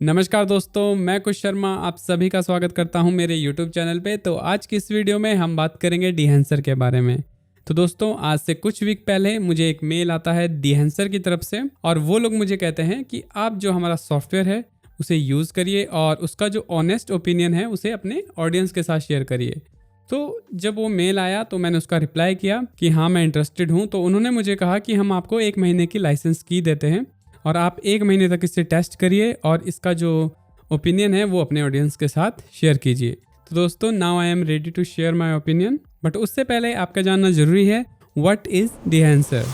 नमस्कार दोस्तों, मैं कुश शर्मा आप सभी का स्वागत करता हूं मेरे YouTube चैनल पे। तो आज की इस वीडियो में हम बात करेंगे डिहेंसर के बारे में। तो दोस्तों, आज से कुछ वीक पहले मुझे एक मेल आता है डिहेंसर की तरफ से और वो लोग मुझे कहते हैं कि आप जो हमारा सॉफ्टवेयर है उसे यूज़ करिए और उसका जो ऑनेस्ट ओपिनियन है उसे अपने ऑडियंस के साथ शेयर करिए। तो जब वो मेल आया तो मैंने उसका रिप्लाई किया कि हाँ मैं इंटरेस्टेड हूँ। तो उन्होंने मुझे कहा कि हम आपको 1 महीने की लाइसेंस की देते हैं और आप 1 महीने तक इसे टेस्ट करिए और इसका जो ओपिनियन है वो अपने ऑडियंस के साथ शेयर कीजिए। तो दोस्तों, now I am ready to share my opinion, but उससे पहले आपका जानना ज़रूरी है व्हाट इज़ डिहेंसर।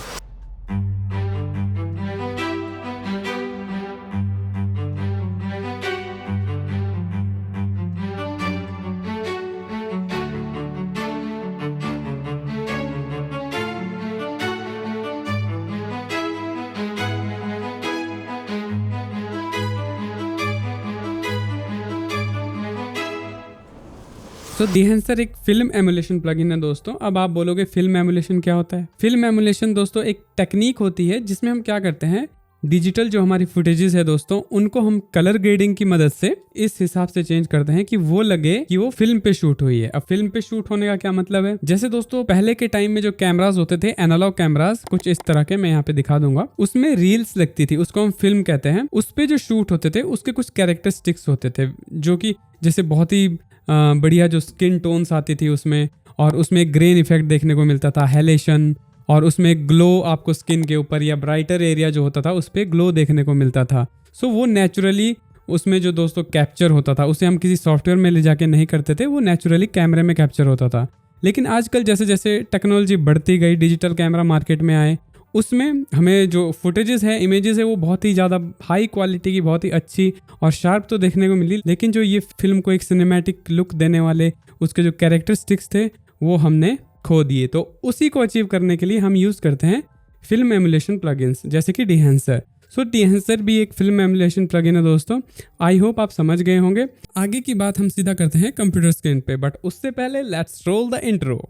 तो डिहेंसर एक फिल्म एमुलेशन प्लगइन है दोस्तों। अब आप बोलोगे फिल्म एमुलेशन क्या होता है? फिल्म एमुलेशन दोस्तों एक टेक्निक होती है जिसमें हम क्या करते हैं, डिजिटल जो हमारी फुटेजेस है दोस्तों उनको हम कलर ग्रेडिंग की मदद से इस हिसाब से चेंज करते हैं कि वो लगे कि वो फिल्म पे शूट हुई है। अब फिल्म पे शूट होने का क्या मतलब है, जैसे दोस्तों पहले के टाइम में जो कैमरास होते थे, एनालॉग कैमरास कुछ इस तरह के, मैं यहाँ पे दिखा दूंगा, उसमें रील्स लगती थी, उसको हम फिल्म कहते हैं। उस पे जो शूट होते थे उसके कुछ कैरेक्टरिस्टिक्स होते थे जो कि जैसे बहुत ही बढ़िया जो स्किन टोन्स आती थी उसमें, और उसमें ग्रेन इफेक्ट देखने को मिलता था, हेलेशन, और उसमें ग्लो आपको स्किन के ऊपर या ब्राइटर एरिया जो होता था उस पर ग्लो देखने को मिलता था। सो वो नेचुरली उसमें जो दोस्तों कैप्चर होता था उसे हम किसी सॉफ्टवेयर में ले जाके नहीं करते थे, वो नेचुरली कैमरे में कैप्चर होता था। लेकिन आजकल जैसे जैसे टेक्नोलॉजी बढ़ती गई, डिजिटल कैमरा मार्केट में आए, उसमें हमें जो फुटेजेस है, इमेजेस है, वो बहुत ही ज़्यादा हाई क्वालिटी की, बहुत ही अच्छी और शार्प तो देखने को मिली, लेकिन जो ये फिल्म को एक सिनेमैटिक लुक देने वाले उसके जो कैरेक्टरिस्टिक्स थे वो हमने खो दिए। तो उसी को अचीव करने के लिए हम यूज़ करते हैं फिल्म एमुलेशन प्लगइन्स जैसे कि डिहेंसर। सो डिहेंसर भी एक फिल्म एमुलेशन प्लगइन है दोस्तों। आई होप आप समझ गए होंगे। आगे की बात हम सीधा करते हैं कंप्यूटर स्क्रीन पे, बट उससे पहले लेट्स रोल द इंट्रो।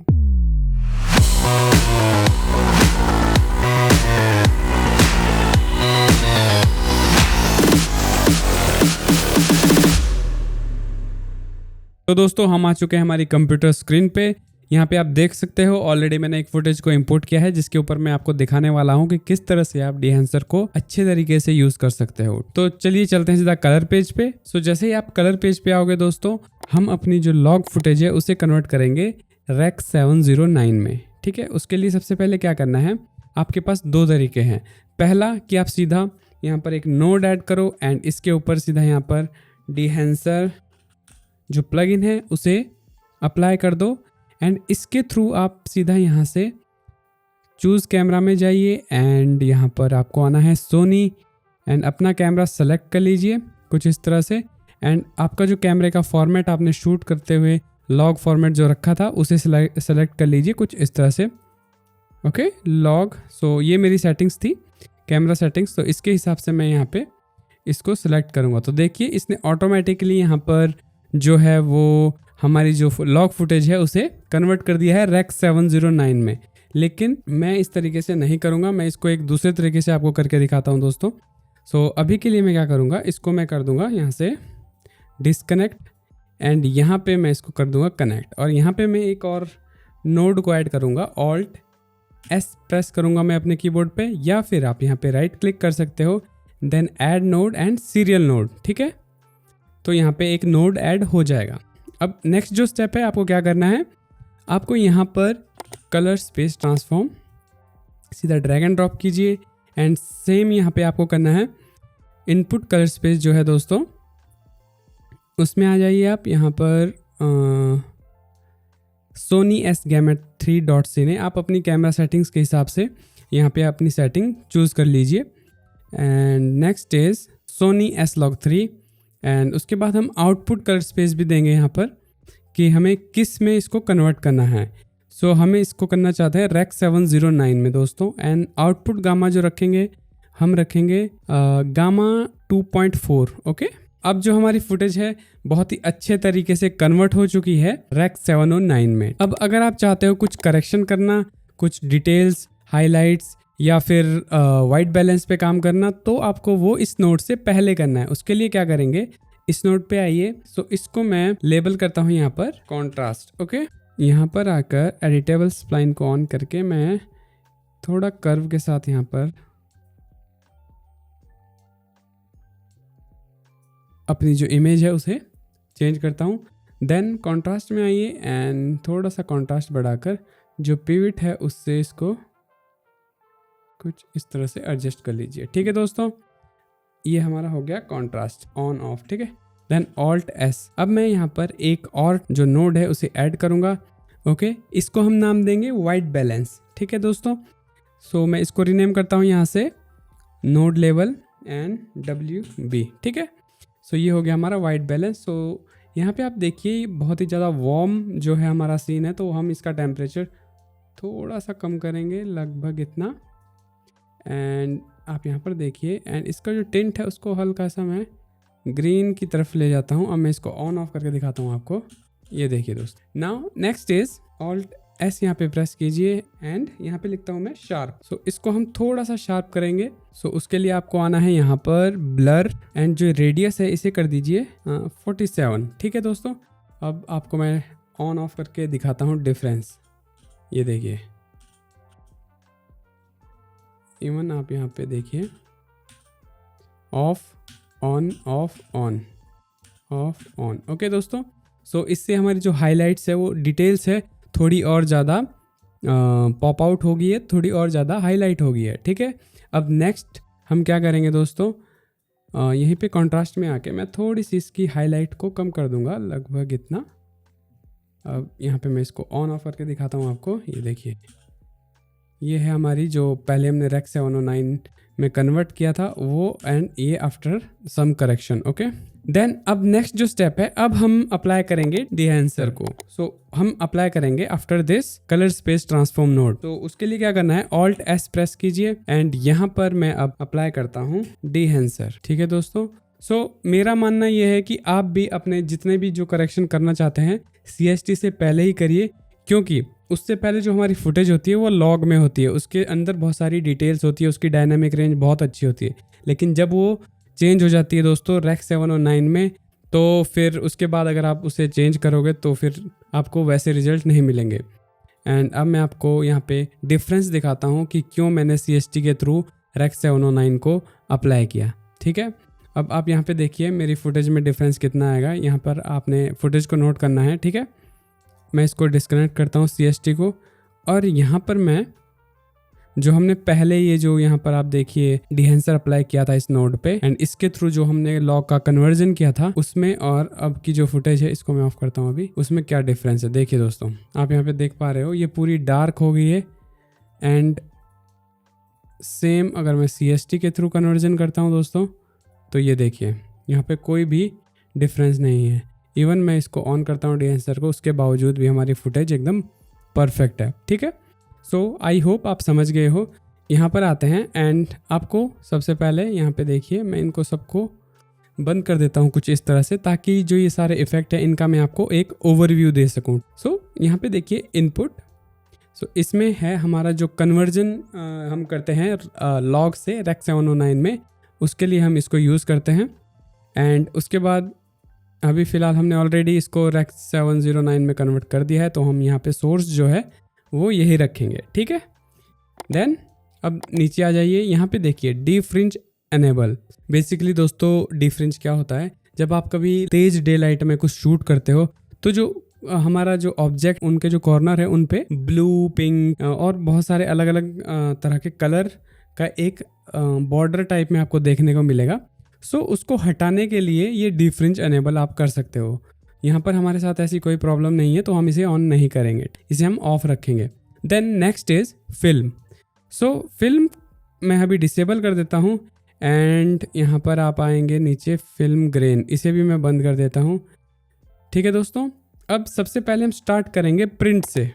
तो दोस्तों, हम आ चुके हैं हमारी कंप्यूटर स्क्रीन पे। यहाँ पे आप देख सकते हो ऑलरेडी मैंने एक फुटेज को इंपोर्ट किया है जिसके ऊपर मैं आपको दिखाने वाला हूँ कि किस तरह से आप डिहेंसर को अच्छे तरीके से यूज़ कर सकते हो। तो चलिए चलते हैं सीधा कलर पेज पे। सो जैसे ही आप कलर पेज पे आओगे दोस्तों, हम अपनी जो लॉग फुटेज है उसे कन्वर्ट करेंगे रेक 709 में। ठीक है, उसके लिए सबसे पहले क्या करना है, आपके पास 2 तरीके हैं। पहला कि आप सीधा यहाँ पर एक नोड ऐड करो एंड इसके ऊपर सीधा यहाँ पर डिहेंसर जो प्लगइन है उसे अप्लाई कर दो एंड इसके थ्रू आप सीधा यहाँ से चूज़ कैमरा में जाइए एंड यहाँ पर आपको आना है सोनी एंड अपना कैमरा सेलेक्ट कर लीजिए कुछ इस तरह से। एंड आपका जो कैमरे का फॉर्मेट आपने शूट करते हुए लॉग फॉर्मेट जो रखा था उसे सेलेक्ट कर लीजिए कुछ इस तरह से। Okay, log. सो ये मेरी सेटिंग्स थी, कैमरा सेटिंग्स। तो इसके हिसाब से मैं यहाँ पे इसको सिलेक्ट करूँगा। तो देखिए इसने ऑटोमेटिकली यहाँ पर जो है वो हमारी जो लॉग फुटेज है उसे कन्वर्ट कर दिया है रेक 709 में। लेकिन मैं इस तरीके से नहीं करूँगा, मैं इसको एक दूसरे तरीके से आपको करके दिखाता हूँ दोस्तों। सो अभी के लिए मैं क्या करूँगा, इसको मैं कर दूँगा यहाँ से डिस्कनेक्ट एंड यहाँ पे मैं इसको कर दूँगा कनेक्ट, और यहाँ पे मैं एक और नोड को ऐड करूँगा। ऑल्ट एस प्रेस करूँगा मैं अपने कीबोर्ड पे, या फिर आप यहाँ पे राइट क्लिक कर सकते हो, then add node and serial node. ठीक है, तो यहाँ पे एक नोड ऐड हो जाएगा। अब नेक्स्ट जो स्टेप है, आपको क्या करना है, आपको यहाँ पर कलर स्पेस ट्रांसफॉर्म सीधा ड्रैग एंड ड्रॉप कीजिए एंड सेम यहाँ पे आपको करना है इनपुट कलर स्पेस जो है दोस्तों उसमें आ जाइए आप। यहाँ पर सोनी एस गैमेट 3.c आप अपनी कैमरा सेटिंग्स के हिसाब से यहाँ पे अपनी सेटिंग चूज़ कर लीजिए। And next is Soni S log 3 and उसके बाद हम आउटपुट कलर स्पेस भी देंगे यहाँ पर कि हमें किस में इसको कन्वर्ट करना है। सो हमें इसको करना चाहते हैं रेक 709 में दोस्तों। एंड आउटपुट गामा जो रखेंगे, हम रखेंगे गामा 2.4। ओके, अब जो हमारी फुटेज है बहुत ही अच्छे तरीके से कन्वर्ट हो चुकी है रेक 709 में। अब अगर आप चाहते हो कुछ करेक्शन करना, कुछ डिटेल्स, हाइलाइट्स या फिर वाइट बैलेंस पे काम करना, तो आपको वो इस नोड से पहले करना है। उसके लिए क्या करेंगे, इस नोड पे आइए। सो इसको मैं लेबल करता हूँ यहाँ पर कॉन्ट्रास्ट। ओके, यहाँ पर आकर एडिटेबल स्प्लाइन को ऑन करके मैं थोड़ा कर्व के साथ यहाँ पर अपनी जो इमेज है उसे चेंज करता हूँ। देन कॉन्ट्रास्ट में आइए एंड थोड़ा सा कॉन्ट्रास्ट बढ़ाकर जो पिवट है उससे इसको कुछ इस तरह से एडजस्ट कर लीजिए। ठीक है दोस्तों, ये हमारा हो गया कॉन्ट्रास्ट ऑन ऑफ। ठीक है, देन ऑल्ट एस। अब मैं यहाँ पर एक और जो नोड है उसे ऐड करूँगा। ओके, इसको हम नाम देंगे वाइट बैलेंस। ठीक है दोस्तों, सो मैं इसको रीनेम करता हूँ यहाँ से नोड लेवल एंड WB। ठीक है, सो ये हो गया हमारा वाइट बैलेंस। सो यहाँ पे आप देखिए बहुत ही ज़्यादा वार्म जो है हमारा सीन है, तो हम इसका टेम्परेचर थोड़ा सा कम करेंगे, लगभग इतना। एंड आप यहाँ पर देखिए, एंड इसका जो टिंट है उसको हल्का सा मैं ग्रीन की तरफ ले जाता हूँ। अब मैं इसको ऑन ऑफ करके दिखाता हूँ आपको। ये देखिए दोस्त। Now next is alt S, यहाँ पे प्रेस कीजिए एंड यहाँ पे लिखता हूँ मैं शार्प। सो इसको हम थोड़ा सा शार्प करेंगे। सो उसके लिए आपको आना है यहाँ पर ब्लर एंड जो रेडियस है इसे कर दीजिए 47। ठीक है दोस्तों, अब आपको मैं ऑन ऑफ करके दिखाता हूँ डिफरेंस। ये देखिए, इवन आप यहाँ पे देखिए of on off on off on. Okay दोस्तों, सो इससे हमारी जो हाइलाइट्स है वो डिटेल्स है थोड़ी और ज़्यादा पॉप आउट हो गई है, थोड़ी और ज़्यादा हाईलाइट हो गई है। ठीक है, अब नेक्स्ट हम क्या करेंगे दोस्तों, यहीं पे कंट्रास्ट में आके मैं थोड़ी सी इसकी हाईलाइट को कम कर दूंगा, लगभग इतना। अब यहाँ पे मैं इसको ऑन ऑफ करके दिखाता हूँ आपको। ये देखिए, ये है हमारी जो पहले हमने रेक 709 में कन्वर्ट किया था वो, एंड ये after some correction. Okay, then अब नेक्स्ट जो स्टेप है, अब हम अप्लाई करेंगे डिहेंसर को। सो हम अप्लाई करेंगे after this colour space transform node. तो उसके लिए क्या करना है, ऑल्ट एस प्रेस कीजिए एंड यहाँ पर मैं अब अप्लाई करता हूँ डिहेंसर। ठीक है दोस्तों, सो मेरा मानना यह है कि आप भी अपने जितने भी जो करेक्शन करना चाहते हैं CST से पहले ही करिए, क्योंकि उससे पहले जो हमारी फुटेज होती है वो लॉग में होती है, उसके अंदर बहुत सारी डिटेल्स होती है, उसकी डायनामिक रेंज बहुत अच्छी होती है। लेकिन जब वो चेंज हो जाती है दोस्तों रेक 709 में, तो फिर उसके बाद अगर आप उसे चेंज करोगे तो फिर आपको वैसे रिजल्ट नहीं मिलेंगे। एंड अब मैं आपको यहाँ पे डिफरेंस दिखाता हूँ कि क्यों मैंने CST के थ्रू रेक 709 को अप्लाई किया। ठीक है, अब आप यहाँ पे देखिए मेरी फुटेज में डिफरेंस कितना आएगा। यहाँ पर आपने फुटेज को नोट करना है। ठीक है, मैं इसको डिस्कनेक्ट करता हूँ CST को, और यहाँ पर मैं जो हमने पहले ये जो यहाँ पर आप देखिए डिहेंसर अप्लाई किया था इस नोड पे, एंड इसके थ्रू जो हमने लॉग का कन्वर्जन किया था उसमें, और अब की जो फुटेज है इसको मैं ऑफ करता हूँ अभी, उसमें क्या डिफरेंस है देखिए दोस्तों। आप यहाँ पे देख पा रहे हो ये पूरी डार्क हो गई है, एंड सेम अगर मैं CST के थ्रू कन्वर्जन करता हूँ दोस्तों, तो ये देखिए यहाँ पे कोई भी डिफरेंस नहीं है। इवन मैं इसको ऑन करता हूँ डिहेंसर को, उसके बावजूद भी हमारी फुटेज एकदम परफेक्ट है। ठीक है, सो आई होप आप समझ गए हो। यहाँ पर आते हैं एंड आपको सबसे पहले यहाँ पे देखिए मैं इनको सबको बंद कर देता हूँ कुछ इस तरह से, ताकि जो ये सारे इफेक्ट है इनका मैं आपको एक ओवरव्यू दे सकूँ। सो यहाँ पे देखिए इनपुट, सो इसमें है हमारा जो कन्वर्जन हम करते हैं लॉग से रेक 709 में, उसके लिए हम इसको यूज़ करते हैं। एंड उसके बाद अभी फ़िलहाल हमने ऑलरेडी इसको रेक 709 में कन्वर्ट कर दिया है, तो हम यहाँ पे सोर्स जो है वो यही रखेंगे। ठीक है, देन अब नीचे आ जाइए, यहाँ पे देखिए डीफ्रिंज एनेबल। बेसिकली दोस्तों डीफ्रिंज क्या होता है, जब आप कभी तेज डे लाइट में कुछ शूट करते हो तो जो हमारा जो ऑब्जेक्ट उनके जो कॉर्नर है उन पे ब्लू, पिंक और बहुत सारे अलग अलग तरह के कलर का एक बॉर्डर टाइप में आपको देखने को मिलेगा। सो उसको हटाने के लिए ये डीफ्रिंज एनेबल आप कर सकते हो। यहाँ पर हमारे साथ ऐसी कोई प्रॉब्लम नहीं है, तो हम इसे ऑन नहीं करेंगे, इसे हम ऑफ रखेंगे। Then next is film. So film मैं अभी डिसेबल कर देता हूँ, एंड यहाँ पर आप आएंगे नीचे फिल्म ग्रेन, इसे भी मैं बंद कर देता हूँ। ठीक है दोस्तों, अब सबसे पहले हम स्टार्ट करेंगे प्रिंट से।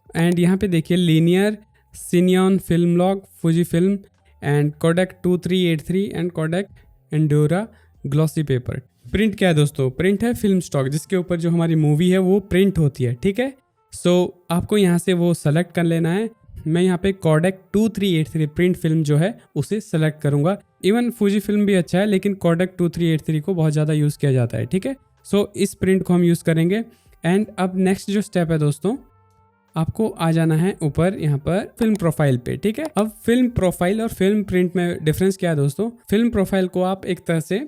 एंड यहाँ पे देखिए linear, Cineon film log, Fuji film and Kodak 2383 and Kodak Endura glossy paper. Print क्या है दोस्तों, प्रिंट है फिल्म स्टॉक, जिसके ऊपर जो हमारी मूवी है वो प्रिंट होती है। ठीक है, सो आपको यहाँ से वो सेलेक्ट कर लेना है मैं यहाँ पे कोडेक 2383 प्रिंट फिल्म जो है उसे सेलेक्ट करूंगा। इवन फूजी फिल्म भी अच्छा है, लेकिन कोडेक 2383 को बहुत ज़्यादा यूज़ किया जाता है, ठीक है। सो इस प्रिंट को हम यूज़ करेंगे। एंड अब नेक्स्ट जो स्टेप है दोस्तों, आपको आ जाना है ऊपर यहाँ पर फिल्म प्रोफाइल पे, ठीक है। अब फिल्म प्रोफाइल और फिल्म प्रिंट में डिफरेंस क्या है दोस्तों? फिल्म प्रोफाइल को आप एक तरह से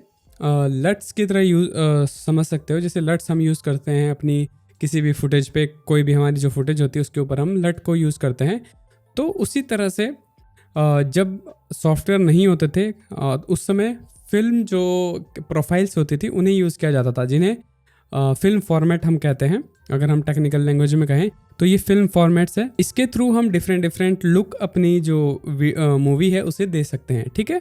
लट्स की तरह यूज समझ सकते हो। जैसे लट्स हम यूज़ करते हैं अपनी किसी भी फुटेज पे, कोई भी हमारी जो फुटेज होती है उसके ऊपर हम लट को यूज़ करते हैं। तो उसी तरह से जब सॉफ्टवेयर नहीं होते थे उस समय फिल्म जो प्रोफाइल्स होती थी उन्हें यूज़ किया जाता था, जिन्हें फिल्म फॉर्मेट हम कहते हैं। अगर हम टेक्निकल लैंग्वेज में कहें तो ये फिल्म फॉर्मेट्स है। इसके थ्रू हम डिफरेंट लुक अपनी जो मूवी है उसे दे सकते हैं, ठीक है।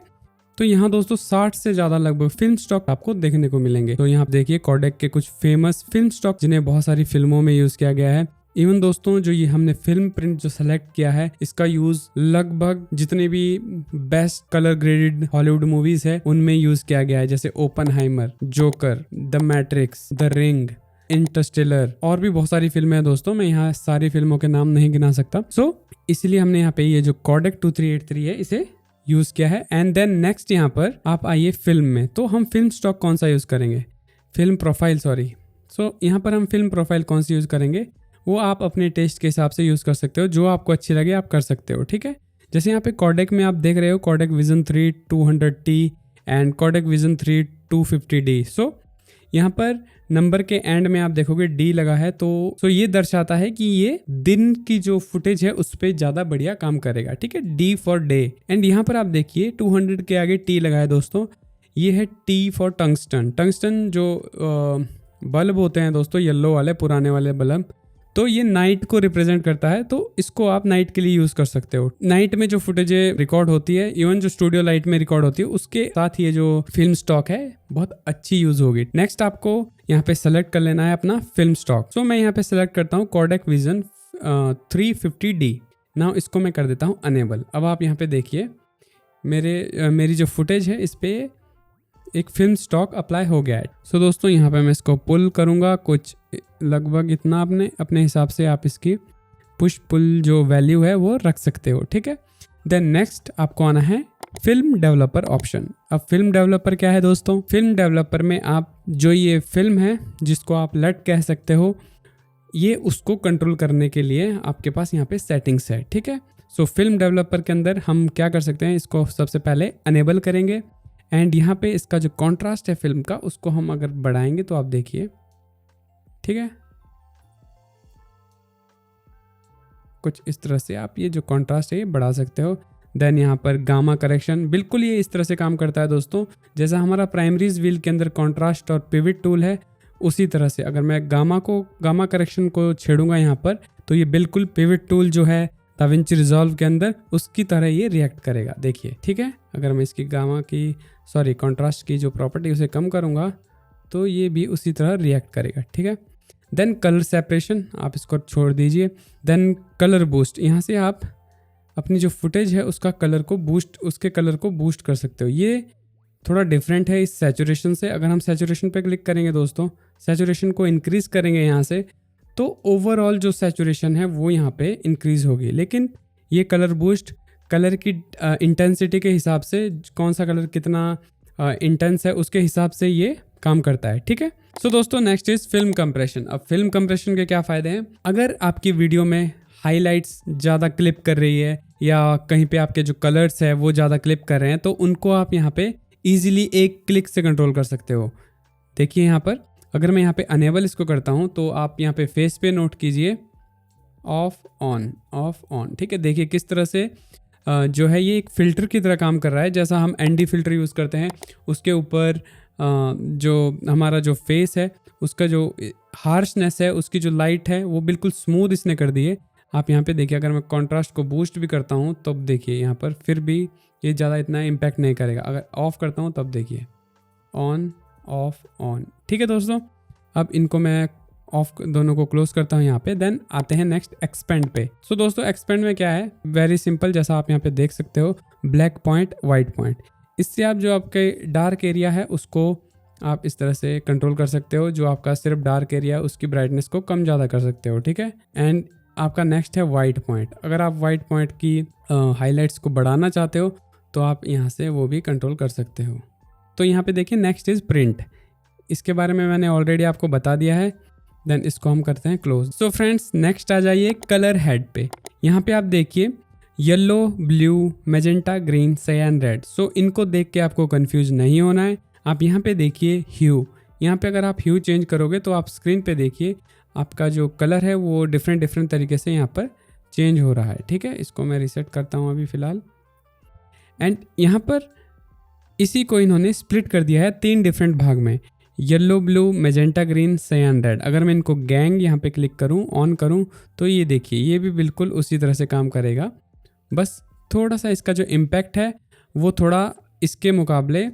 तो यहाँ दोस्तों 60 से ज़्यादा लगभग फिल्म स्टॉक आपको देखने को मिलेंगे। तो यहाँ देखिए कोडेक के कुछ फेमस फिल्म स्टॉक जिन्हें बहुत सारी फिल्मों में यूज़ किया गया है। इवन दोस्तों जो ये हमने फिल्म प्रिंट जो सेलेक्ट किया है, इसका यूज लगभग जितने भी best colour graded Hollywood movies है उनमें यूज किया गया है, जैसे Oppenheimer, joker, the matrix, the ring, Interstellar और भी बहुत सारी फिल्में हैं दोस्तों। मैं यहाँ सारी फिल्मों के नाम नहीं गिना सकता। सो इसलिए हमने यहाँ पे ये जो कोडेक 2383 है इसे यूज किया है। एंड देन नेक्स्ट यहाँ पर आप आइए फिल्म में। तो हम फिल्म स्टॉक कौन सा यूज करेंगे? Film profile, sorry. सो यहाँ पर हम फिल्म प्रोफाइल कौन सी यूज करेंगे वो आप अपने टेस्ट के हिसाब से यूज कर सकते हो, जो आपको अच्छी लगे आप कर सकते हो, ठीक है। जैसे यहाँ पे कोडेक में आप देख रहे हो Kodak Vision 3 200T and Kodak Vision 3 250D। So यहाँ पर नंबर के एंड में आप देखोगे D लगा है, तो ये दर्शाता है कि ये दिन की जो फुटेज है उस पर ज़्यादा बढ़िया काम करेगा, ठीक है। D for day. एंड यहाँ पर आप देखिए 200 के आगे T लगा है दोस्तों, ये है T फॉर टंगस्टन। टंगस्टन जो बल्ब होते हैं दोस्तों, येलो वाले पुराने वाले बल्ब, तो ये नाइट को रिप्रेजेंट करता है। तो इसको आप नाइट के लिए यूज कर सकते हो। नाइट में जो फुटेज रिकॉर्ड होती है, इवन जो स्टूडियो लाइट में रिकॉर्ड होती है, उसके साथ ये जो फिल्म स्टॉक है बहुत अच्छी यूज होगी। नेक्स्ट आपको यहाँ पे सेलेक्ट कर लेना है अपना फिल्म स्टॉक। सो मैं यहाँ पे सेलेक्ट करता हूँ कोडेक विजन 350D। नाउ इसको मैं कर देता हूँ अनेबल। अब आप यहाँ पे देखिए मेरी जो फुटेज है इस पे एक फिल्म स्टॉक अप्लाई हो गया है। सो दोस्तों यहाँ पे मैं इसको पुल करूँगा, कुछ लगभग इतना अपने हिसाब से आप इसकी पुश पुल जो वैल्यू है वो रख सकते हो, ठीक है। देन नेक्स्ट आपको आना है फिल्म डेवलपर ऑप्शन। अब फिल्म डेवलपर क्या है दोस्तों? फिल्म डेवलपर में आप जो ये फिल्म है जिसको आप लट कह सकते हो, ये उसको कंट्रोल करने के लिए आपके पास यहाँ पे सेटिंग्स है, ठीक है। सो फिल्म डेवलपर के अंदर हम क्या कर सकते हैं, इसको सबसे पहले अनेबल करेंगे। एंड यहाँ पे इसका जो कॉन्ट्रास्ट है फिल्म का उसको हम अगर बढ़ाएंगे तो आप देखिए, ठीक है, कुछ इस तरह से आप ये जो कॉन्ट्रास्ट है ये बढ़ा सकते हो। देन यहाँ पर गामा करेक्शन, बिल्कुल ये इस तरह से काम करता है दोस्तों, जैसा हमारा प्राइमरीज व्हील के अंदर कॉन्ट्रास्ट और पिविट टूल है उसी तरह से अगर मैं गामा करेक्शन को छेड़ूंगा यहाँ पर, तो ये बिल्कुल पिविट टूल जो है दाविंची रिजॉल्व के अंदर उसकी तरह ये रिएक्ट करेगा, देखिए, ठीक है। अगर मैं इसकी कॉन्ट्रास्ट की जो प्रॉपर्टी उसे कम करूँगा तो ये भी उसी तरह रिएक्ट करेगा, ठीक है। देन कलर सेपरेशन आप इसको छोड़ दीजिए। देन कलर बूस्ट, यहाँ से आप अपनी जो फुटेज है उसके कलर को बूस्ट कर सकते हो। ये थोड़ा डिफरेंट है इस सैचुरेशन से। अगर हम सैचुरेशन पे क्लिक करेंगे दोस्तों, सैचुरेशन को इंक्रीज करेंगे यहाँ से, तो ओवरऑल जो सैचुरेशन है वो यहाँ पे इंक्रीज होगी। लेकिन ये कलर बूस्ट कलर की इंटेंसिटी के हिसाब से, कौन सा कलर कितना इंटेंस है उसके हिसाब से ये काम करता है, ठीक है। सो दोस्तों नेक्स्ट इज फिल्म कंप्रेशन। अब फिल्म कंप्रेशन के क्या फायदे हैं? अगर आपकी वीडियो में हाईलाइट्स ज़्यादा क्लिप कर रही है या कहीं पे आपके जो कलर्स है वो ज़्यादा क्लिप कर रहे हैं, तो उनको आप यहाँ पे इजीली एक क्लिक से कंट्रोल कर सकते हो। देखिए यहाँ पर अगर मैं यहाँ पे अनेबल इसको करता हूँ तो आप यहाँ पे फेस पे नोट कीजिए ऑफ ऑन, ठीक है। देखिए किस तरह से जो है ये एक फ़िल्टर की तरह काम कर रहा है। जैसा हम ND फ़िल्टर यूज़ करते हैं उसके ऊपर जो हमारा जो फेस है उसका जो हार्शनेस है, उसकी जो लाइट है वो बिल्कुल स्मूथ इसने कर दी है। आप यहाँ पे देखिए अगर मैं कॉन्ट्रास्ट को बूस्ट भी करता हूँ तब देखिए यहाँ पर फिर भी ये ज़्यादा इतना इम्पैक्ट नहीं करेगा। अगर ऑफ करता हूँ तब देखिए ऑन ऑफ ऑन, ठीक है दोस्तों। अब इनको मैं ऑफ दोनों को क्लोज करता हूँ यहाँ पे। देन आते हैं नेक्स्ट एक्सपेंड पे। सो दोस्तों एक्सपेंड में क्या है, वेरी सिंपल, जैसा आप यहाँ पे देख सकते हो ब्लैक पॉइंट वाइट पॉइंट, इससे आप जो आपके डार्क एरिया है उसको आप इस तरह से कंट्रोल कर सकते हो। जो आपका सिर्फ डार्क एरिया है उसकी ब्राइटनेस को कम ज़्यादा कर सकते हो, ठीक है। एंड आपका नेक्स्ट है वाइट पॉइंट। अगर आप वाइट पॉइंट की हाईलाइट्स को बढ़ाना चाहते हो तो आप यहाँ से वो भी कंट्रोल कर सकते हो। तो यहाँ पे देखिए नेक्स्ट इज़ प्रिंट, इसके बारे में मैंने ऑलरेडी आपको बता दिया है। देन इसको हम करते हैं क्लोज। सो फ्रेंड्स नेक्स्ट आ जाइए कलर हेड पे। यहाँ पे आप देखिए येलो, ब्लू, मैजेंटा, ग्रीन, सयान, रेड। सो इनको देख के आपको कंफ्यूज नहीं होना है। आप यहाँ पे देखिए ह्यू, यहाँ पे अगर आप ह्यू चेंज करोगे तो आप स्क्रीन पे देखिए आपका जो कलर है वो डिफरेंट तरीके से यहाँ पर चेंज हो रहा है। ठीक है, इसको मैं रीसेट करता हूँ अभी फ़िलहाल। एंड यहाँ पर इसी को इन्होंने स्प्लिट कर दिया है 3 डिफरेंट भाग में, येलो, ब्लू, मैजेंटा, ग्रीन, सयान, रेड। अगर मैं इनको गैंग यहाँ पे क्लिक करूँ, ऑन करूँ, तो ये देखिए ये भी बिल्कुल उसी तरह से काम करेगा। बस थोड़ा सा इसका जो इम्पैक्ट है वो थोड़ा इसके मुकाबले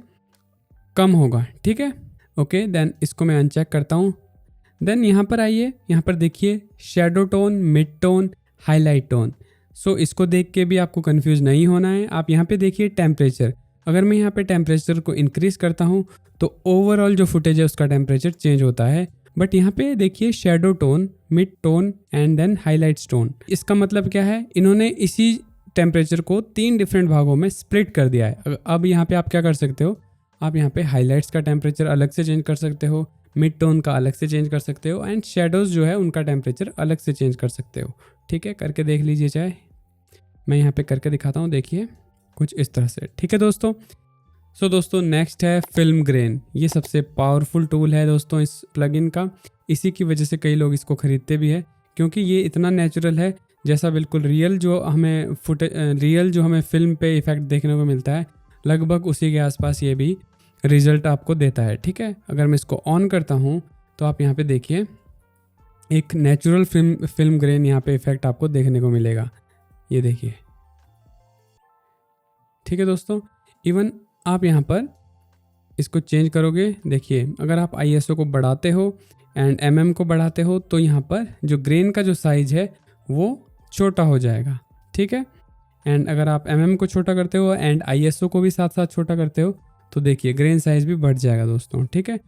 कम होगा। ठीक है, ओके। देन इसको मैं अनचेक करता हूँ। देन यहाँ पर आइए, यहाँ पर देखिए shadow tone, mid tone, highlight tone. So इसको देख के भी आपको कंफ्यूज नहीं होना है। आप यहाँ पे देखिए टेम्परेचर, अगर मैं यहाँ पे टेम्परेचर को इंक्रीज़ करता हूँ तो ओवरऑल जो फुटेज है उसका टेम्परेचर चेंज होता है। बट यहाँ पे देखिए shadow tone, mid tone and then highlights tone. इसका मतलब क्या है, इन्होंने इसी टेम्परेचर को 3 डिफरेंट भागों में स्प्लिट कर दिया है। अब यहाँ पे आप क्या कर सकते हो, आप यहाँ पे हाईलाइट्स का टेम्परेचर अलग से चेंज कर सकते हो, मिड टोन का अलग से चेंज कर सकते हो एंड शेडोज़ जो है उनका टेम्परेचर अलग से चेंज कर सकते हो। ठीक है, करके देख लीजिए, चाहे मैं यहाँ पे करके दिखाता हूँ, देखिए कुछ इस तरह से। ठीक है दोस्तों। सो दोस्तों नेक्स्ट है फिल्म ग्रेन। ये सबसे पावरफुल टूल है दोस्तों इस प्लगइन का। इसी की वजह से कई लोग इसको ख़रीदते भी है, क्योंकि ये इतना नेचुरल है, जैसा बिल्कुल रियल जो हमें फिल्म पे इफ़ेक्ट देखने को मिलता है, लगभग उसी के आसपास ये भी रिज़ल्ट आपको देता है। ठीक है, अगर मैं इसको ऑन करता हूँ तो आप यहाँ पे देखिए एक नेचुरल फिल्म ग्रेन यहाँ पे इफ़ेक्ट आपको देखने को मिलेगा, ये देखिए। ठीक है दोस्तों, इवन आप यहाँ पर इसको चेंज करोगे, देखिए अगर आप ISO को बढ़ाते हो एंड mm को बढ़ाते हो तो यहाँ पर जो ग्रेन का जो साइज है वो छोटा हो जाएगा। ठीक है, एंड अगर आप mm को छोटा करते हो एंड ISO को भी साथ साथ छोटा करते हो तो देखिए ग्रेन साइज भी बढ़ जाएगा दोस्तों। ठीक है,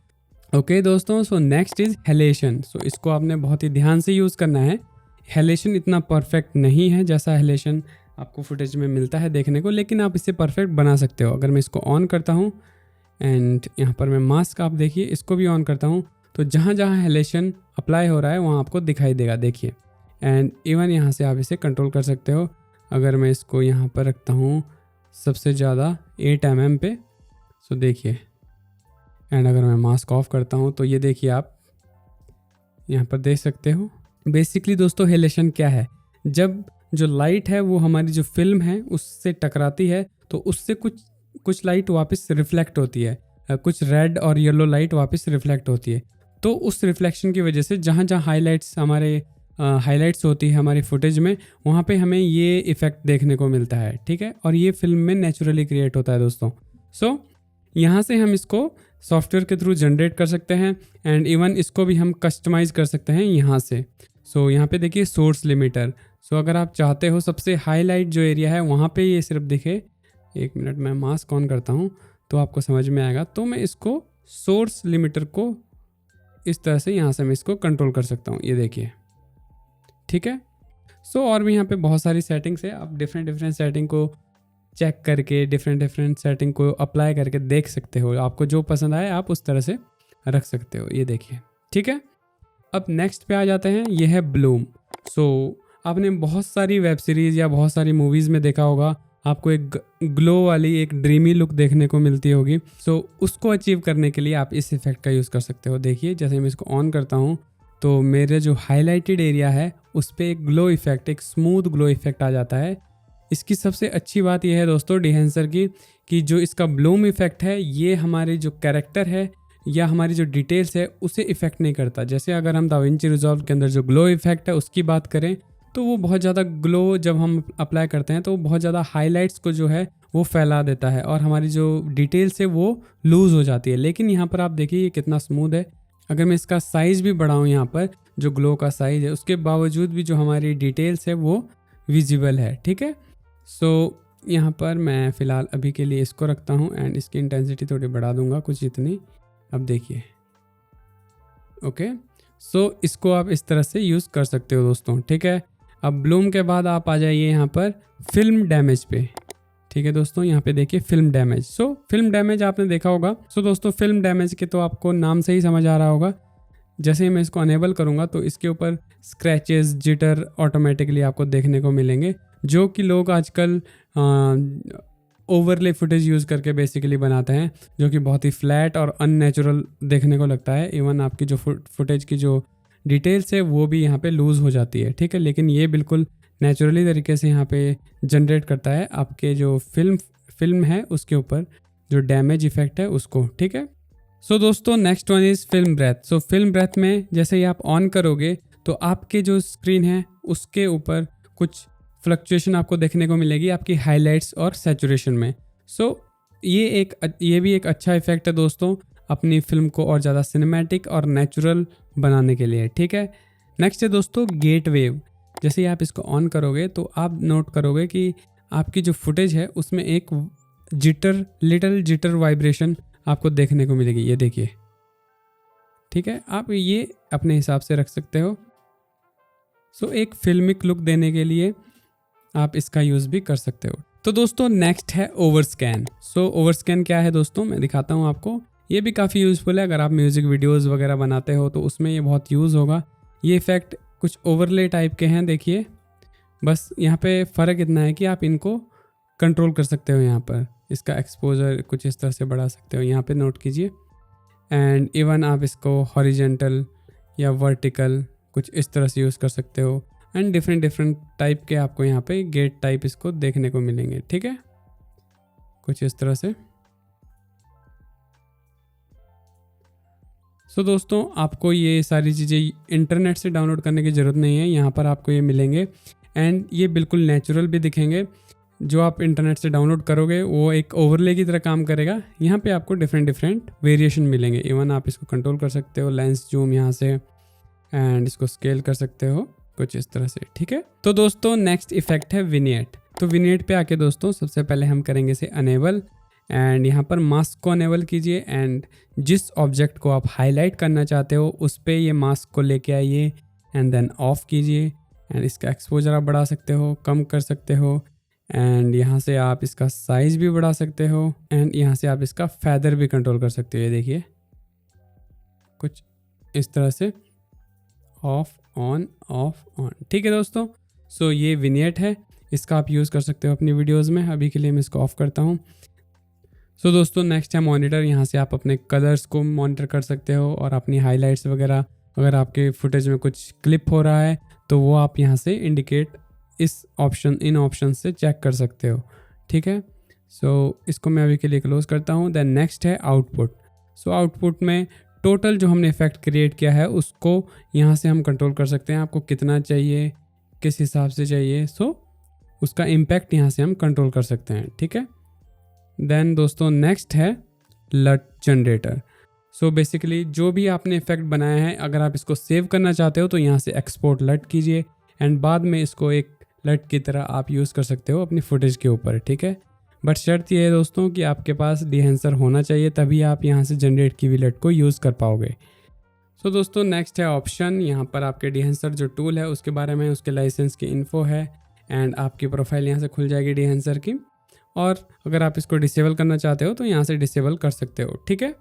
ओके दोस्तों। So next is हेलेशन। सो इसको आपने बहुत ही ध्यान से यूज़ करना है। हेलेशन इतना परफेक्ट नहीं है जैसा हेलेशन आपको फुटेज में मिलता है देखने को, लेकिन आप इसे परफेक्ट बना सकते हो। अगर मैं इसको ऑन करता हूँ एंड यहाँ पर मैं मास्क, आप देखिए इसको भी ऑन करता हूँ तो जहाँ जहाँ हेलेशन अप्लाई हो रहा है वहाँ आपको दिखाई देगा, देखिए। एंड इवन यहाँ से आप इसे कंट्रोल कर सकते हो। अगर मैं इसको यहाँ पर रखता हूँ सबसे ज़्यादा 8 mm पे, सो देखिए। एंड अगर मैं मास्क ऑफ करता हूँ तो ये देखिए आप यहाँ पर देख सकते हो। बेसिकली दोस्तों हेलेशन क्या है, जब जो लाइट है वो हमारी जो फिल्म है उससे टकराती है तो उससे कुछ लाइट वापस रिफ्लेक्ट होती है, कुछ रेड और येलो लाइट वापस रिफ्लेक्ट होती है। तो उस रिफ्लेक्शन की वजह से जहाँ जहाँ हाइलाइट्स होती है हमारी फुटेज में, वहाँ पे हमें ये इफ़ेक्ट देखने को मिलता है। ठीक है, और ये फिल्म में नेचुरली क्रिएट होता है दोस्तों। सो यहाँ से हम इसको सॉफ्टवेयर के थ्रू जनरेट कर सकते हैं एंड इवन इसको भी हम कस्टमाइज़ कर सकते हैं यहाँ से। सो यहाँ पे देखिए सोर्स लिमिटर। सो अगर आप चाहते हो सबसे हाईलाइट जो एरिया है वहाँ पे ये सिर्फ दिखे, 1 मिनट मैं मास्क ऑन करता हूँ तो आपको समझ में आएगा। तो मैं इसको सोर्स लिमिटर को इस तरह से यहाँ से मैं इसको कंट्रोल कर सकता हूँ, ये देखिए। ठीक है, सो और भी यहाँ पे बहुत सारी सेटिंग्स है। आप डिफरेंट सेटिंग को चेक करके डिफरेंट सेटिंग को अप्लाई करके देख सकते हो। आपको जो पसंद आए आप उस तरह से रख सकते हो, ये देखिए। ठीक है, अब नेक्स्ट पे आ जाते हैं, ये है ब्लूम। सो आपने बहुत सारी वेब सीरीज़ या बहुत सारी मूवीज़ में देखा होगा, आपको एक ग्लो वाली एक ड्रीमी लुक देखने को मिलती होगी। सो उसको अचीव करने के लिए आप इस इफेक्ट का यूज़ कर सकते हो। देखिए जैसे मैं इसको ऑन करता हूँ तो मेरे जो हाईलाइटेड एरिया है उस पर एक ग्लो इफेक्ट, एक स्मूथ ग्लो इफेक्ट आ जाता है। इसकी सबसे अच्छी बात यह है दोस्तों डिहेंसर की, कि जो इसका ब्लूम इफेक्ट है ये हमारे जो कैरेक्टर है या हमारी जो डिटेल्स है उसे इफेक्ट नहीं करता। जैसे अगर हम दाविंची रिजॉल्व के अंदर जो ग्लो इफेक्ट है उसकी बात करें तो वो बहुत ज़्यादा ग्लो जब हम अप्लाई करते हैं तो बहुत ज़्यादा हाइलाइट्स को जो है वो फैला देता है और हमारी जो डिटेल्स है वो लूज़ हो जाती है। लेकिन यहाँ पर आप देखिए ये कितना स्मूथ है। अगर मैं इसका साइज़ भी बढ़ाऊँ, यहाँ पर जो ग्लो का साइज़ है उसके बावजूद भी जो हमारी डिटेल्स है वो विजिबल है। ठीक है, सो यहाँ पर मैं फ़िलहाल अभी के लिए इसको रखता हूँ एंड इसकी इंटेंसिटी थोड़ी बढ़ा दूँगा कुछ इतनी। अब देखिए, ओके। सो इसको आप इस तरह से यूज़ कर सकते हो दोस्तों। ठीक है, अब ब्लूम के बाद आप आ जाइए यहाँ पर फिल्म डैमेज पे। ठीक है दोस्तों, यहाँ पे देखिए film damage. So film damage आपने देखा होगा। सो दोस्तों फिल्म डैमेज के तो आपको नाम से ही समझ आ रहा होगा। जैसे ही मैं इसको अनेबल करूँगा तो इसके ऊपर स्क्रैचेस, जिटर ऑटोमेटिकली आपको देखने को मिलेंगे, जो कि लोग आजकल ओवरले फुटेज यूज़ करके बेसिकली बनाते हैं, जो कि बहुत ही फ्लैट और अननेचुरल देखने को लगता है। इवन आपकी जो फुटेज की जो डिटेल्स है वो भी यहाँ पे लूज़ हो जाती है। ठीक है, लेकिन ये बिल्कुल नेचुरली तरीके से यहाँ पे जनरेट करता है आपके जो फिल्म है उसके ऊपर जो डैमेज इफेक्ट है उसको। ठीक है, सो दोस्तों next one is film breath. So film breath में जैसे ही आप ऑन करोगे तो आपके जो स्क्रीन है उसके ऊपर कुछ फ्लक्चुएशन आपको देखने को मिलेगी आपकी हाइलाइट्स और सैचुरेशन में। सो ये भी एक अच्छा इफेक्ट है दोस्तों अपनी फिल्म को और ज़्यादा सिनेमैटिक और नेचुरल बनाने के लिए। ठीक है, नेक्स्ट है दोस्तों गेट वेव। जैसे ही आप इसको ऑन करोगे तो आप नोट करोगे कि आपकी जो फुटेज है उसमें एक लिटिल जिटर वाइब्रेशन आपको देखने को मिलेगी। ये देखिए, ठीक है, आप ये अपने हिसाब से रख सकते हो। सो एक फिल्मिक लुक देने के लिए आप इसका यूज़ भी कर सकते हो। तो दोस्तों नेक्स्ट है ओवरस्कैन। सो ओवरस्कैन क्या है दोस्तों, मैं दिखाता हूँ आपको। ये भी काफ़ी यूज़फुल है अगर आप म्यूज़िक वीडियोस वगैरह बनाते हो तो उसमें ये बहुत यूज़ होगा। ये इफ़ेक्ट कुछ ओवरले टाइप के हैं, देखिए। बस यहाँ पे फ़र्क इतना है कि आप इनको कंट्रोल कर सकते हो। यहाँ पर इसका एक्सपोजर कुछ इस तरह से बढ़ा सकते हो, यहाँ पे नोट कीजिए। एंड इवन आप इसको हॉरिजेंटल या वर्टिकल कुछ इस तरह से यूज़ कर सकते हो। एंड डिफरेंट टाइप के आपको यहाँ पे गेट टाइप इसको देखने को मिलेंगे। ठीक है, कुछ इस तरह से। सो दोस्तों आपको ये सारी चीज़ें इंटरनेट से डाउनलोड करने की ज़रूरत नहीं है, यहाँ पर आपको ये मिलेंगे। एंड ये बिल्कुल नेचुरल भी दिखेंगे। जो आप इंटरनेट से डाउनलोड करोगे वो एक ओवरले की तरह काम करेगा। यहाँ पे आपको डिफरेंट वेरिएशन मिलेंगे। इवन आप इसको कंट्रोल कर सकते हो, लेंस जूम यहाँ से, एंड इसको स्केल कर सकते हो कुछ इस तरह से। ठीक है, तो दोस्तों नेक्स्ट इफेक्ट है विनिएट। तो विनिएट पे आके दोस्तों सबसे पहले हम करेंगे इसे अनेबल। एंड यहाँ पर मास्क को अनेबल कीजिए एंड जिस ऑब्जेक्ट को आप हाईलाइट करना चाहते हो उस पर ये मास्क को लेके आइए एंड देन ऑफ कीजिए। एंड इसका एक्सपोजर आप बढ़ा सकते हो, कम कर सकते हो। एंड यहाँ से आप इसका साइज़ भी बढ़ा सकते हो। एंड यहाँ से आप इसका फैदर भी कंट्रोल कर सकते हो। ये देखिए कुछ इस तरह से, ऑफ ऑन ऑफ ऑन। ठीक है दोस्तों, सो ये विनिएट है, इसका आप यूज़ कर सकते हो अपनी वीडियोज़ में। अभी के लिए मैं इसको ऑफ करता हूँ। सो दोस्तों नेक्स्ट है मॉनिटर। यहाँ से आप अपने कलर्स को मॉनिटर कर सकते हो और अपनी हाइलाइट्स वगैरह, अगर आपके फुटेज में कुछ क्लिप हो रहा है तो वो आप यहाँ से इंडिकेट इन ऑप्शन से चेक कर सकते हो। ठीक है, सो इसको मैं अभी के लिए क्लोज करता हूँ। देन नेक्स्ट है आउटपुट। सो आउटपुट में टोटल जो हमने इफेक्ट क्रिएट किया है उसको यहाँ से हम कंट्रोल कर सकते हैं। आपको कितना चाहिए, किस हिसाब से चाहिए, सो उसका इम्पैक्ट यहाँ से हम कंट्रोल कर सकते हैं। ठीक है, देन दोस्तों नेक्स्ट है लट जनरेटर। सो बेसिकली जो भी आपने इफेक्ट बनाया है, अगर आप इसको सेव करना चाहते हो तो यहाँ से एक्सपोर्ट लट कीजिए एंड बाद में इसको एक लट की तरह आप यूज़ कर सकते हो अपनी फुटेज के ऊपर। ठीक है, बट शर्त यह है दोस्तों कि आपके पास डिहेंसर होना चाहिए, तभी आप यहाँ से जनरेट की हुई लट को यूज़ कर पाओगे। सो दोस्तों नेक्स्ट है ऑप्शन। यहाँ पर आपके डिहेंसर जो टूल है उसके बारे में, उसके लाइसेंस की इन्फो है एंड आपकी प्रोफाइल यहाँ से खुल जाएगी डिहेंसर की। और अगर आप इसको डिसेबल करना चाहते हो तो यहाँ से डिसेबल कर सकते हो। ठीक है,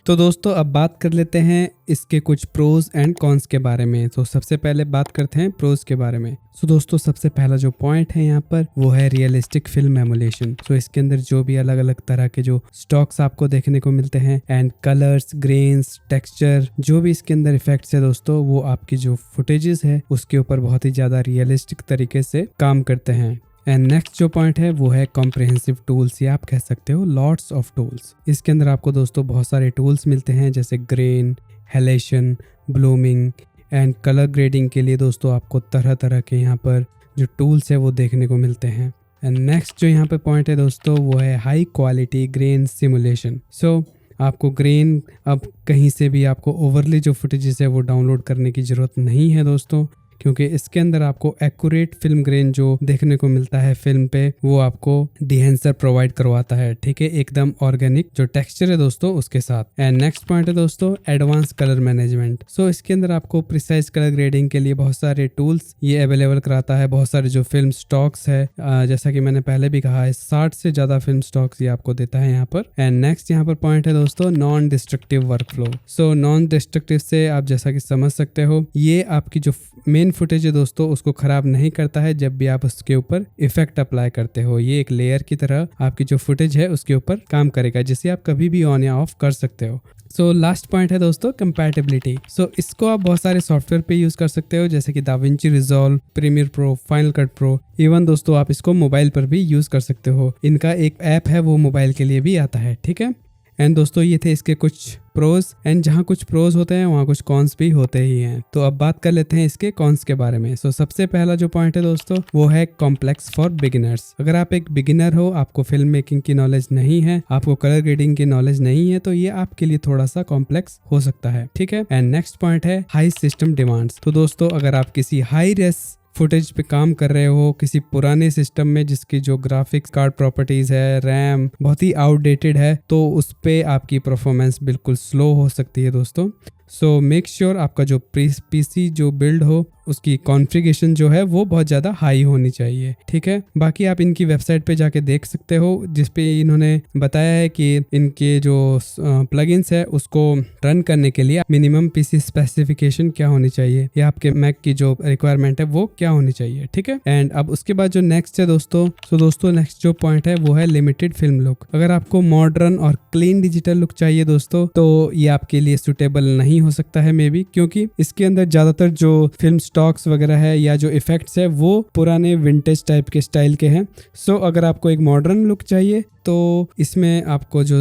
तो दोस्तों अब बात कर लेते हैं इसके कुछ प्रोज एंड कॉन्स के बारे में। तो सबसे पहले बात करते हैं प्रोज के बारे में। सो दोस्तों सबसे पहला जो पॉइंट है यहाँ पर वो है रियलिस्टिक फिल्म एमुलेशन। सो इसके अंदर जो भी अलग अलग तरह के जो स्टॉक्स आपको देखने को मिलते हैं एंड कलर्स, ग्रेन्स, टेक्सचर, जो भी इसके अंदर इफेक्ट्स है दोस्तों, वो आपकी जो फुटेजेस है उसके ऊपर बहुत ही ज्यादा रियलिस्टिक तरीके से काम करते हैं। एंड नेक्स्ट जो पॉइंट है वो है कॉम्प्रिहेंसिव टूल्स, या आप कह सकते हो लॉट्स ऑफ टूल्स। इसके अंदर आपको दोस्तों बहुत सारे टूल्स मिलते हैं जैसे grain, halation, blooming and colour grading के लिए दोस्तों आपको तरह तरह के यहाँ पर जो टूल्स है वो देखने को मिलते हैं। एंड नेक्स्ट जो यहाँ पे पॉइंट है दोस्तों वो है हाई क्वालिटी ग्रेन सिमुलेशन। सो आपको ग्रेन अब कहीं से भी आपको ओवरली जो फुटेजेस है वो डाउनलोड करने की ज़रूरत नहीं है दोस्तों, क्योंकि इसके अंदर आपको एक्यूरेट फिल्म ग्रेन जो देखने को मिलता है फिल्म पे वो आपको डिहेंसर प्रोवाइड करवाता है। ठीक है, एकदम ऑर्गेनिक जो टेक्सचर है दोस्तों उसके साथ। एंड नेक्स्ट पॉइंट है दोस्तों एडवांस कलर मैनेजमेंट। सो इसके अंदर आपको प्रिसाइज कलर ग्रेडिंग के लिए बहुत सारे टूल्स ये अवेलेबल कराता है। बहुत सारे जो फिल्म स्टॉक्स है जैसा कि मैंने पहले भी कहा है 60 से ज्यादा फिल्म स्टॉक्स ये आपको देता है यहाँ पर। एंड नेक्स्ट यहाँ पर पॉइंट है दोस्तों non destructive workflow. So non destructive से आप जैसा कि समझ सकते हो ये आपकी जो मेन फुटेज है दोस्तों उसको खराब नहीं करता है जब भी आप उसके ऊपर इफेक्ट अप्लाई करते हो। ये एक लेयर की तरह आपकी जो फुटेज है उसके ऊपर काम करेगा जिसे आप कभी भी ऑन या ऑफ कर सकते हो। सो लास्ट पॉइंट है दोस्तों कंपैटिबिलिटी। सो इसको आप बहुत सारे सॉफ्टवेयर पे यूज कर सकते हो जैसे कि DaVinci Resolve, Premiere Pro, Final Cut Pro. Even दोस्तों आप इसको मोबाइल पर भी यूज कर सकते हो। इनका एक ऐप है वो मोबाइल के लिए भी आता है। ठीक है, एंड दोस्तों ये थे इसके कुछ प्रोज। एंड जहाँ कुछ प्रोज होते हैं वहाँ कुछ कॉन्स भी होते ही हैं। तो अब बात कर लेते हैं इसके कॉन्स के बारे में। सो सबसे पहला जो पॉइंट है दोस्तों वो है कॉम्प्लेक्स फॉर बिगिनर्स। अगर आप एक बिगिनर हो, आपको फिल्म मेकिंग की नॉलेज नहीं है, आपको कलर ग्रेडिंग की नॉलेज नहीं है, तो ये आपके लिए थोड़ा सा कॉम्प्लेक्स हो सकता है। ठीक है, एंड नेक्स्ट पॉइंट है हाई सिस्टम डिमांड्स। तो दोस्तों अगर आप किसी हाई रेस फुटेज पे काम कर रहे हो किसी पुराने सिस्टम में जिसकी जो ग्राफिक्स कार्ड प्रॉपर्टीज है, रैम बहुत ही आउटडेटेड है, तो उस पे आपकी परफॉर्मेंस बिल्कुल स्लो हो सकती है दोस्तों। सो मेक श्योर आपका जो पीसी जो बिल्ड हो उसकी कॉन्फ़िगरेशन जो है वो बहुत ज़्यादा हाई होनी चाहिए। ठीक है, बाकी आप इनकी वेबसाइट पे जाके देख सकते हो जिसपे इन्होंने बताया है कि इनके जो प्लगइन्स है उसको रन करने के लिए मिनिमम पीसी स्पेसिफिकेशन क्या होनी चाहिए या आपके मैक की जो रिक्वायरमेंट है वो क्या होनी चाहिए। ठीक है, एंड अब उसके बाद जो नेक्स्ट है दोस्तों नेक्स्ट जो पॉइंट है वो है लिमिटेड फिल्म लुक। अगर आपको मॉडर्न और क्लीन डिजिटल लुक चाहिए दोस्तों तो ये आपके लिए सुटेबल नहीं हो सकता है मे बी, क्योंकि इसके अंदर ज्यादातर जो फिल्म स्टॉक्स वगैरह है या जो इफेक्ट्स है वो पुराने विंटेज टाइप के स्टाइल के हैं। सो अगर आपको एक मॉडर्न लुक चाहिए तो इसमें आपको जो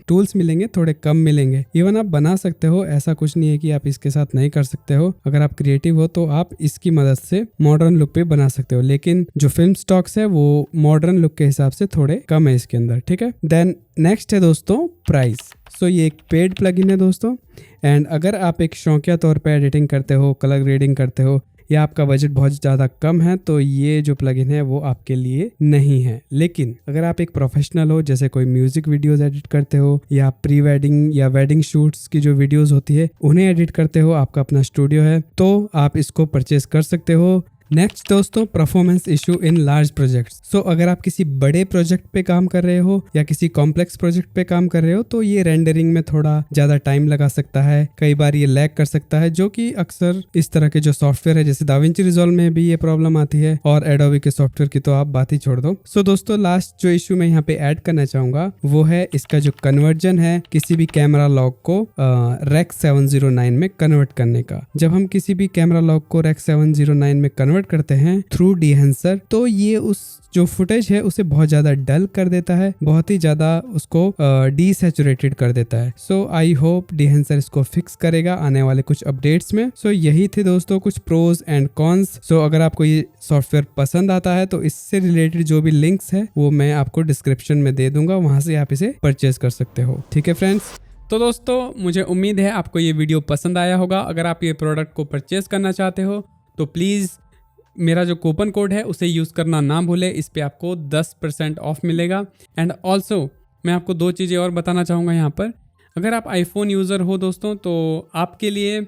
टूल्स मिलेंगे थोड़े कम मिलेंगे। इवन आप बना सकते हो, ऐसा कुछ नहीं है कि आप इसके साथ नहीं कर सकते हो। अगर आप क्रिएटिव हो तो आप इसकी मदद से मॉडर्न लुक पे बना सकते हो, लेकिन जो फिल्म स्टॉक्स है वो मॉडर्न लुक के हिसाब से थोड़े कम है इसके अंदर। ठीक है, देन नेक्स्ट है दोस्तों प्राइस। सो ये एक पेड प्लगइन है दोस्तों। एंड अगर आप एक शौकिया तौर पे एडिटिंग करते हो, कलर ग्रेडिंग करते हो या आपका बजट बहुत ज़्यादा कम है तो ये जो प्लगइन है वो आपके लिए नहीं है। लेकिन अगर आप एक प्रोफेशनल हो, जैसे कोई म्यूजिक वीडियोस एडिट करते हो या प्री वेडिंग या वेडिंग शूट्स की जो वीडियोस होती है उन्हें एडिट करते हो, आपका अपना स्टूडियो है, तो आप इसको परचेज कर सकते हो। नेक्स्ट दोस्तों performance issue in large projects. So अगर आप किसी बड़े प्रोजेक्ट पे काम कर रहे हो या किसी कॉम्प्लेक्स प्रोजेक्ट पे काम कर रहे हो तो ये रेंडरिंग में थोड़ा ज्यादा टाइम लगा सकता है, कई बार ये लैग कर सकता है, जो कि अक्सर इस तरह के जो सॉफ्टवेयर है जैसे दाविंची रिजॉल्व में भी ये प्रॉब्लम आती है और एडोबी के सॉफ्टवेयर की तो आप बात ही छोड़ दो। सो दोस्तों लास्ट जो इशू मैं यहाँ पे ऐड करना चाहूंगा वो है इसका जो कन्वर्जन है किसी भी कैमरा लॉग को रेक 709 में कन्वर्ट करने का। जब हम किसी भी कैमरा लॉग को रेक 709 में कन्वर्ट करते हैं थ्रू डिहेंसर तो ये उस जो फुटेज है उसे बहुत ज्यादा डल कर देता है, बहुत ही ज्यादा उसको डीसैचुरेटेड कर देता है। सो आई होप डिहेंसर इसको फिक्स करेगा आने वाले कुछ अपडेट्स में। सो यही थे दोस्तों कुछ प्रोज एंड कॉन्स। सो अगर आपको ये सॉफ्टवेयर पसंद आता है तो इससे रिलेटेड जो भी लिंक्स है वो मैं आपको डिस्क्रिप्शन में दे दूंगा, वहां से आप इसे परचेज कर सकते हो। ठीक है फ्रेंड्स, तो दोस्तों मुझे उम्मीद है आपको ये वीडियो पसंद आया होगा। अगर आप ये प्रोडक्ट को परचेज करना चाहते हो तो प्लीज़ मेरा जो कूपन कोड है उसे यूज़ करना ना भूलें, इस पे आपको 10% ऑफ मिलेगा। एंड ऑल्सो मैं आपको दो चीज़ें और बताना चाहूँगा यहाँ पर। अगर आप आईफोन यूज़र हो दोस्तों तो आपके लिए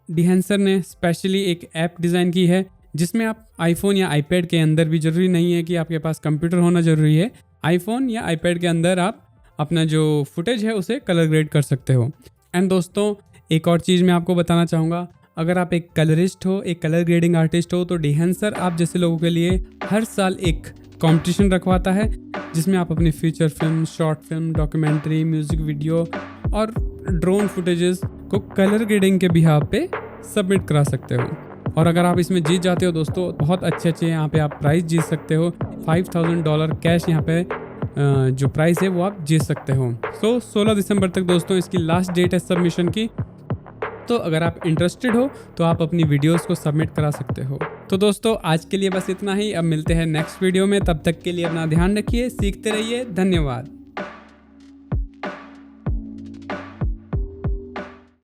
डिहेंसर ने स्पेशली एक ऐप डिज़ाइन की है जिसमें आप आईफोन या आईपैड के अंदर भी, ज़रूरी नहीं है कि आपके पास कंप्यूटर होना ज़रूरी है, आईफोन या आईपैड के अंदर आप अपना जो फुटेज है उसे कलर ग्रेड कर सकते हो। एंड दोस्तों एक और चीज़ मैं आपको बताना चाहूँगा, अगर आप एक कलरिस्ट हो, एक कलर ग्रेडिंग आर्टिस्ट हो तो डिहेंसर आप जैसे लोगों के लिए हर साल एक कंपटीशन रखवाता है जिसमें आप अपनी feature film, short film, documentary, music video और ड्रोन फुटेजेस को कलर ग्रेडिंग के बिहाफ पे सबमिट करा सकते हो। और अगर आप इसमें जीत जाते हो दोस्तों, बहुत अच्छे यहाँ पे आप प्राइज़ जीत सकते हो। $5000 कैश यहाँ पे जो प्राइस है वो आप जीत सकते हो। सो 16 दिसंबर तक दोस्तों इसकी लास्ट डेट है सबमिशन की। तो अगर आप इंटरेस्टेड हो तो आप अपनी वीडियोस को सबमिट करा सकते हो। तो दोस्तों आज के लिए बस इतना ही। अब मिलते हैं नेक्स्ट वीडियो में, तब तक के लिए अपना ध्यान रखिए, सीखते रहिए। धन्यवाद।